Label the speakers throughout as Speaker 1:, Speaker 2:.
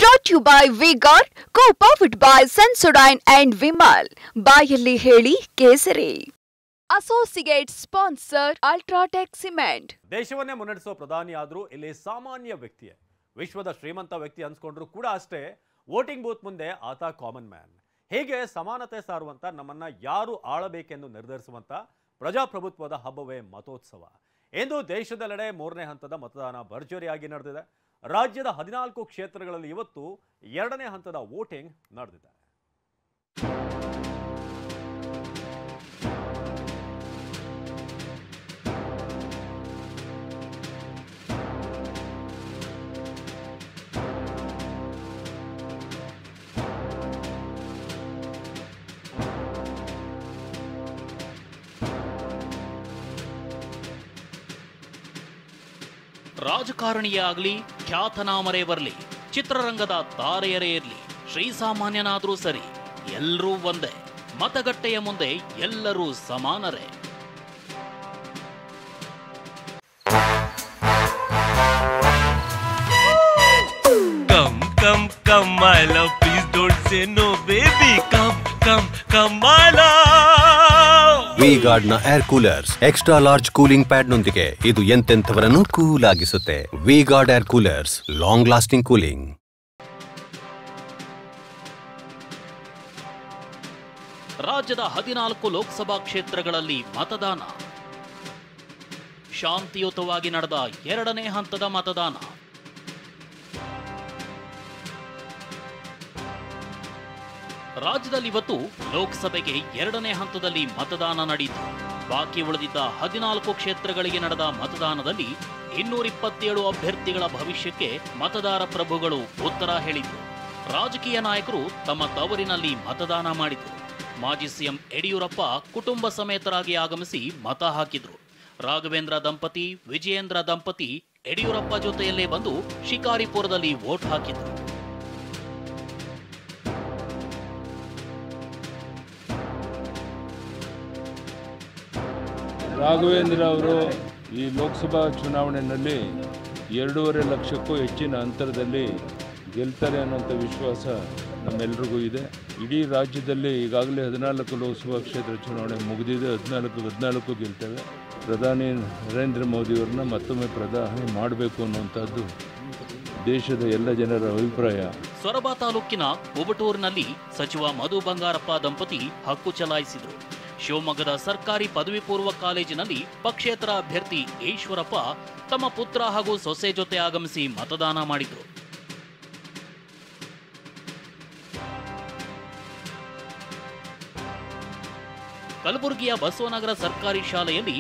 Speaker 1: Brought to you by V-Guard, co-powered by Sensodyne and Vimal. ಬಾಯಲ್ಲಿ ಹೇಳಿ Kesari. Associate sponsor UltraTech cement.
Speaker 2: ದೇಶವನ್ನೇ ಮುನ್ನಡೆಸೋ ಪ್ರಧಾನಿ ಆದರೂ ಇಲ್ಲಿ ಸಾಮಾನ್ಯ ವ್ಯಕ್ತಿಯೇ. ವಿಶ್ವದ ಶ್ರೀಮಂತ ವ್ಯಕ್ತಿ ಅನ್ಸ್ಕೊಂಡ್ರು ಕೂಡ ಅಷ್ಟೇ, ವೋಟಿಂಗ್ ಬೂತ್ ಮುಂದೆ ಆತ ಕಾಮನ್ ಮ್ಯಾನ್. ಹೀಗೆ ಸಮಾನತೆ ಸಾರುವಂತ, ನಮ್ಮನ್ನ ಯಾರು ಆಳಬೇಕೆಂದು ನಿರ್ಧರಿಸುವಂತ ಪ್ರಜಾಪ್ರಭುತ್ವದ ಹಬ್ಬವೇ ಮತೋತ್ಸವ. ಇಂದು ದೇಶದೆಲ್ಲೆಡೆ 3ನೇ ಹಂತದ ಮತದಾನ ಭರ್ಜರಿಯಾಗಿ ನಡೆದಿದೆ. ರಾಜ್ಯದ 14 ಕ್ಷೇತ್ರಗಳಲ್ಲಿ ಇವತ್ತು 2ನೇ ಹಂತದ ವೋಟಿಂಗ್ ನಡೆದಿದೆ.
Speaker 3: ರಾಜಕಾರಣಿಯೇ ಆಗಲಿ, ಖ್ಯಾತನಾಮರೇ ಬರಲಿ, ಚಿತ್ರರಂಗದ ತಾರೆಯರೇ ಇರಲಿ, ಶ್ರೀಸಾಮಾನ್ಯನಾದರೂ ಸರಿ, ಎಲ್ಲರೂ ಒಂದೇ. ಮತಗಟ್ಟೆಯ ಮುಂದೆ ಎಲ್ಲರೂ ಸಮಾನರೇ.
Speaker 4: Come, come, come, my love, please don't say no, baby. Come, come, come, my love.
Speaker 5: V-Guard ನ air coolers extra large cooling pad ನೊಂದಿಗೆ ಇದು ಎಂತೆಂಥವರನ್ನು ಕೂಲ್ ಆಗಿಸುತ್ತೆ. V-Guard air coolers, long lasting cooling.
Speaker 3: ರಾಜ್ಯದ 14 ಲೋಕಸಭಾ ಕ್ಷೇತ್ರಗಳಲ್ಲಿ ಮತದಾನ. ಶಾಂತಿಯುತವಾಗಿ ನಡೆದ 2ನೇ ಹಂತದ ಮತದಾನ. ರಾಜ್ಯದಲ್ಲಿ ಇವತ್ತು ಲೋಕಸಭೆಗೆ 2ನೇ ಹಂತದಲ್ಲಿ ಮತದಾನ ನಡೆಯಿತು. ಬಾಕಿ ಉಳಿದಿದ್ದ 14 ಕ್ಷೇತ್ರಗಳಿಗೆ ನಡೆದ ಮತದಾನದಲ್ಲಿ 227 ಅಭ್ಯರ್ಥಿಗಳ ಭವಿಷ್ಯಕ್ಕೆ ಮತದಾರ ಪ್ರಭುಗಳು ಉತ್ತರ ಹೇಳಿದರು. ರಾಜಕೀಯ ನಾಯಕರು ತಮ್ಮ ತವರಿನಲ್ಲಿ ಮತದಾನ ಮಾಡಿದರು. ಮಾಜಿ ಸಿಎಂ ಯಡಿಯೂರಪ್ಪ ಕುಟುಂಬ ಸಮೇತರಾಗಿ ಆಗಮಿಸಿ ಮತ ಹಾಕಿದ್ರು. ರಾಘವೇಂದ್ರ ದಂಪತಿ, ವಿಜಯೇಂದ್ರ ದಂಪತಿ ಯಡಿಯೂರಪ್ಪ ಜೊತೆಯಲ್ಲೇ ಬಂದು ಶಿಕಾರಿಪುರದಲ್ಲಿ ವೋಟ್ ಹಾಕಿದ್ರು.
Speaker 6: ರಾಘವೇಂದ್ರ ಅವರು ಈ ಲೋಕಸಭಾ ಚುನಾವಣೆಯಲ್ಲಿ 2.5 ಲಕ್ಷಕ್ಕೂ ಹೆಚ್ಚಿನ ಅಂತರದಲ್ಲಿ ಗೆಲ್ತಾರೆ ಅನ್ನೋಂಥ ವಿಶ್ವಾಸ ನಮ್ಮೆಲ್ರಿಗೂ ಇದೆ. ಇಡೀ ರಾಜ್ಯದಲ್ಲಿ ಈಗಾಗಲೇ 14 ಲೋಕಸಭಾ ಕ್ಷೇತ್ರ ಚುನಾವಣೆ ಮುಗಿದಿದೆ. 14 ಗೆಲ್ತೇವೆ. ಪ್ರಧಾನಿ ನರೇಂದ್ರ ಮೋದಿಯವ್ರನ್ನ ಮತ್ತೊಮ್ಮೆ ಪ್ರಧಾನಿ ಮಾಡಬೇಕು ಅನ್ನುವಂಥದ್ದು ದೇಶದ ಎಲ್ಲ ಜನರ ಅಭಿಪ್ರಾಯ.
Speaker 3: ಸೊರಬ ತಾಲೂಕಿನ ಕುಬಟೂರಿನಲ್ಲಿ ಸಚಿವ ಮಧು ಬಂಗಾರಪ್ಪ ದಂಪತಿ ಹಕ್ಕು ಚಲಾಯಿಸಿದರು. ಶಿವಮೊಗ್ಗದ ಸರ್ಕಾರಿ ಪದವಿ ಪೂರ್ವ ಕಾಲೇಜಿನಲ್ಲಿ ಪಕ್ಷೇತರ ಅಭ್ಯರ್ಥಿ ಈಶ್ವರಪ್ಪ ತಮ್ಮ ಪುತ್ರ ಹಾಗೂ ಸೊಸೆ ಜೊತೆ ಆಗಮಿಸಿ ಮತದಾನ ಮಾಡಿದರು. ಕಲಬುರಗಿಯ ಬಸವನಗರ ಸರ್ಕಾರಿ ಶಾಲೆಯಲ್ಲಿ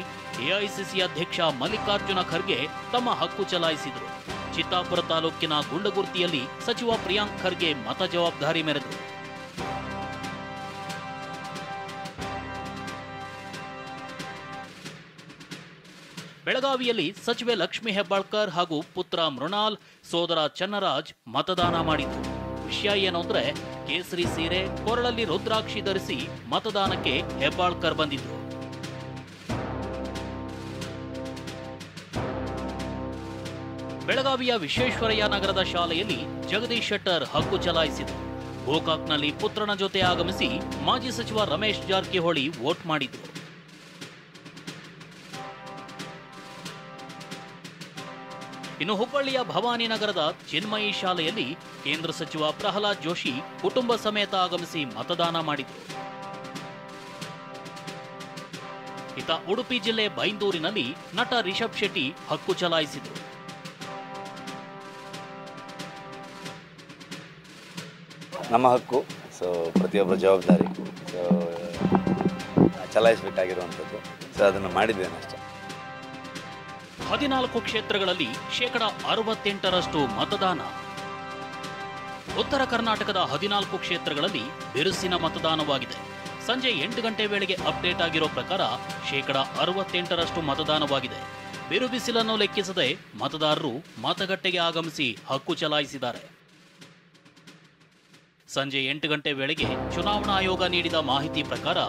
Speaker 3: ಎಐಸಿಸಿ ಅಧ್ಯಕ್ಷ ಮಲ್ಲಿಕಾರ್ಜುನ ಖರ್ಗೆ ತಮ್ಮ ಹಕ್ಕು ಚಲಾಯಿಸಿದರು. ಚಿತ್ತಾಪುರ ತಾಲೂಕಿನ ಗುಂಡಗುರ್ತಿಯಲ್ಲಿ ಸಚಿವ ಪ್ರಿಯಾಂಕ್ ಖರ್ಗೆ ಮತ ಜವಾಬ್ದಾರಿ ಮೆರೆದರು. ಬೆಳಗಾವಿಯಲ್ಲಿ ಸಚಿವೆ ಲಕ್ಷ್ಮೀ ಹೆಬ್ಬಾಳ್ಕರ್ ಹಾಗೂ ಪುತ್ರ ಮೃಣಾಲ್, ಸೋದರ ಚನ್ನರಾಜ್ ಮತದಾನ ಮಾಡಿದ್ರು. ವಿಷಯ ಏನು ಅಂದ್ರೆ, ಕೇಸರಿ ಸೀರೆ, ಕೊರಳಲ್ಲಿ ರುದ್ರಾಕ್ಷಿ ಧರಿಸಿ ಮತದಾನಕ್ಕೆ ಹೆಬ್ಬಾಳ್ಕರ್ ಬಂದಿದ್ರು. ಬೆಳಗಾವಿಯ ವಿಶ್ವೇಶ್ವರಯ್ಯ ನಗರದ ಶಾಲೆಯಲ್ಲಿ ಜಗದೀಶ್ ಶೆಟ್ಟರ್ ಹಕ್ಕು ಚಲಾಯಿಸಿದರು. ಗೋಕಾಕ್ನಲ್ಲಿ ಪುತ್ರನ ಜೊತೆ ಆಗಮಿಸಿ ಮಾಜಿ ಸಚಿವ ರಮೇಶ್ ಜಾರಕಿಹೊಳಿ ವೋಟ್ ಮಾಡಿದ್ರು. ಇನ್ನು ಹುಬ್ಬಳ್ಳಿಯ ಭವಾನಿನಗರದ ಚಿನ್ಮಯಿ ಶಾಲೆಯಲ್ಲಿ ಕೇಂದ್ರ ಸಚಿವ ಪ್ರಹ್ಲಾದ್ ಜೋಶಿ ಕುಟುಂಬ ಸಮೇತ ಆಗಮಿಸಿ ಮತದಾನ ಮಾಡಿದರು. ಇತ್ತ ಉಡುಪಿ ಜಿಲ್ಲೆ ಬೈಂದೂರಿನಲ್ಲಿ ನಟ ರಿಷಬ್ ಶೆಟ್ಟಿ ಹಕ್ಕು ಚಲಾಯಿಸಿದರು.
Speaker 7: ನಮ್ಮ ಹಕ್ಕು, ಸೊ ಪ್ರತಿಯೊಬ್ಬರ ಜವಾಬ್ದಾರಿ, ಸೊ ಚಲಾಯಿಸಬೇಕಾಗಿರುವಂಥದ್ದು. ಸೊ ಅದನ್ನು ಮಾಡಿದ್ದೇನೆ ಅಷ್ಟೇ.
Speaker 3: 14 ಕ್ಷೇತ್ರಗಳಲ್ಲಿ 68% ಮತದಾನ. ಉತ್ತರ ಕರ್ನಾಟಕದ 14 ಕ್ಷೇತ್ರಗಳಲ್ಲಿ ಬಿರುಸಿನ ಮತದಾನವಾಗಿದೆ. ಸಂಜೆ 8 ಗಂಟೆ ವೇಳೆಗೆ ಅಪ್ಡೇಟ್ ಆಗಿರೋ ಪ್ರಕಾರ 68% ಮತದಾನವಾಗಿದೆ. ಬಿರು ಬಿಸಿಲನ್ನು ಲೆಕ್ಕಿಸದೆ ಮತದಾರರು ಮತಗಟ್ಟೆಗೆ ಆಗಮಿಸಿ ಹಕ್ಕು ಚಲಾಯಿಸಿದ್ದಾರೆ. ಸಂಜೆ 8 ಗಂಟೆ ವೇಳೆಗೆ ಚುನಾವಣಾ ಆಯೋಗ ನೀಡಿದ ಮಾಹಿತಿ ಪ್ರಕಾರ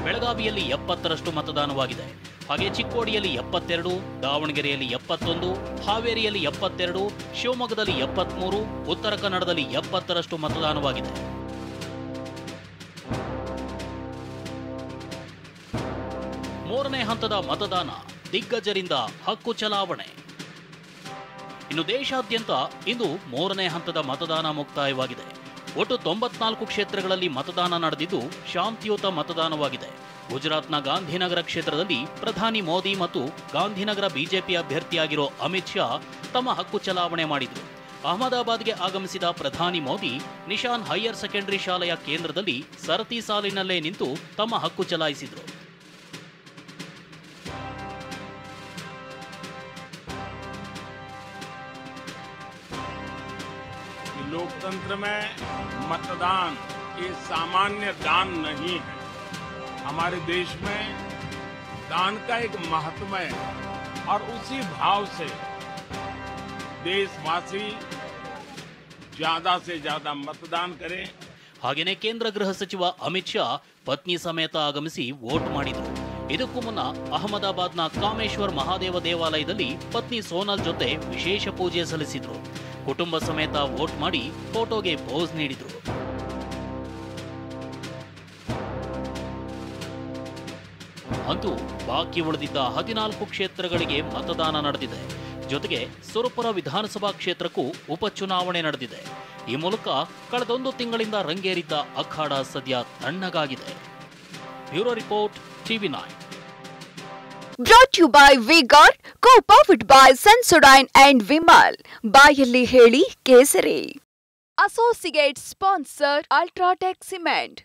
Speaker 3: ಬೆಳಗಾವಿಯಲ್ಲಿ 70% ಮತದಾನವಾಗಿದೆ. ಹಾಗೆ ಚಿಕ್ಕೋಡಿಯಲ್ಲಿ 72, ದಾವಣಗೆರೆಯಲ್ಲಿ 71, ಹಾವೇರಿಯಲ್ಲಿ 72, ಶಿವಮೊಗ್ಗದಲ್ಲಿ 73, ಉತ್ತರ ಕನ್ನಡದಲ್ಲಿ 70ರಷ್ಟು ಮತದಾನವಾಗಿದೆ. ಮೂರನೇ ಹಂತದ ಮತದಾನ ದಿಗ್ಗಜರಿಂದ ಹಕ್ಕು ಚಲಾವಣೆ. ಇನ್ನು ದೇಶಾದ್ಯಂತ ಇಂದು ಮೂರನೇ ಹಂತದ ಮತದಾನ ಮುಕ್ತಾಯವಾಗಿದೆ. ಒಟ್ಟು 94 ಕ್ಷೇತ್ರಗಳಲ್ಲಿ ಮತದಾನ ನಡೆದಿದ್ದು ಶಾಂತಿಯುತ ಮತದಾನವಾಗಿದೆ. ಗುಜರಾತ್ನ ಗಾಂಧಿನಗರ ಕ್ಷೇತ್ರದಲ್ಲಿ ಪ್ರಧಾನಿ ಮೋದಿ ಮತ್ತು ಗಾಂಧಿನಗರ ಬಿಜೆಪಿ ಅಭ್ಯರ್ಥಿಯಾಗಿರೋ ಅಮಿತ್ ಶಾ ತಮ್ಮ ಹಕ್ಕು ಚಲಾವಣೆ ಮಾಡಿದರು. ಅಹಮದಾಬಾದ್ಗೆ ಆಗಮಿಸಿದ ಪ್ರಧಾನಿ ಮೋದಿ ನಿಶಾನ್ ಹೈಯರ್ ಸೆಕೆಂಡರಿ ಶಾಲೆಯ ಕೇಂದ್ರದಲ್ಲಿ ಸರತಿ ಸಾಲಿನಲ್ಲೇ ನಿಂತು ತಮ್ಮ ಹಕ್ಕು ಚಲಾಯಿಸಿದರು.
Speaker 8: लोकतंत्र में मतदान ये सामान्य दान नहीं है. हमारे देश में दान का एक महत्व है और उसी भाव से देशवासी ज्यादा से ज्यादा मतदान करें.
Speaker 3: ಹಾಗೆಯೇ ಕೇಂದ್ರ ಗೃಹ ಸಚಿವ ಅಮಿತ್ ಶಾ ಪತ್ನಿ ಸಮೇತ ಆಗಮಿಸಿ ವೋಟ್ ಮಾಡಿದರು. ಇದಕ್ಕೂ ಮುನ್ನ ಅಹಮದಾಬಾದ್ನ ಕಾಮೇಶ್ವರ್ ಮಹಾದೇವ ದೇವಾಲಯದಲ್ಲಿ ಪತ್ನಿ ಸೋನಲ್ ಜೊತೆ ವಿಶೇಷ ಪೂಜೆ ಸಲ್ಲಿಸಿದ್ರು. ಕುಟುಂಬ ಸಮೇತ ವೋಟ್ ಮಾಡಿ ಫೋಟೋಗೆ ಪೋಸ್ ನೀಡಿದ್ರು. ಅಂತೂ ಬಾಕಿ ಉಳಿದಿದ್ದ 14 ಕ್ಷೇತ್ರಗಳಿಗೆ ಮತದಾನ ನಡೆದಿದೆ. ಜೊತೆಗೆ ಸುರಪುರ ವಿಧಾನಸಭಾ ಕ್ಷೇತ್ರಕ್ಕೂ ಉಪಚುನಾವಣೆ ನಡೆದಿದೆ. ಈ ಮೂಲಕ ಕಳೆದೊಂದು ತಿಂಗಳಿಂದ ರಂಗೇರಿದ್ದ ಅಖಾಡ ಸದ್ಯ ತಣ್ಣಗಾಗಿದೆ. Bureau report, TV9.
Speaker 1: Brought to you by V-Guard, co-powered by Sensodyne and Vimal. ಬಾಯಲ್ಲಿ ಹೇಳಿ Kesari. Associate sponsor UltraTech cement.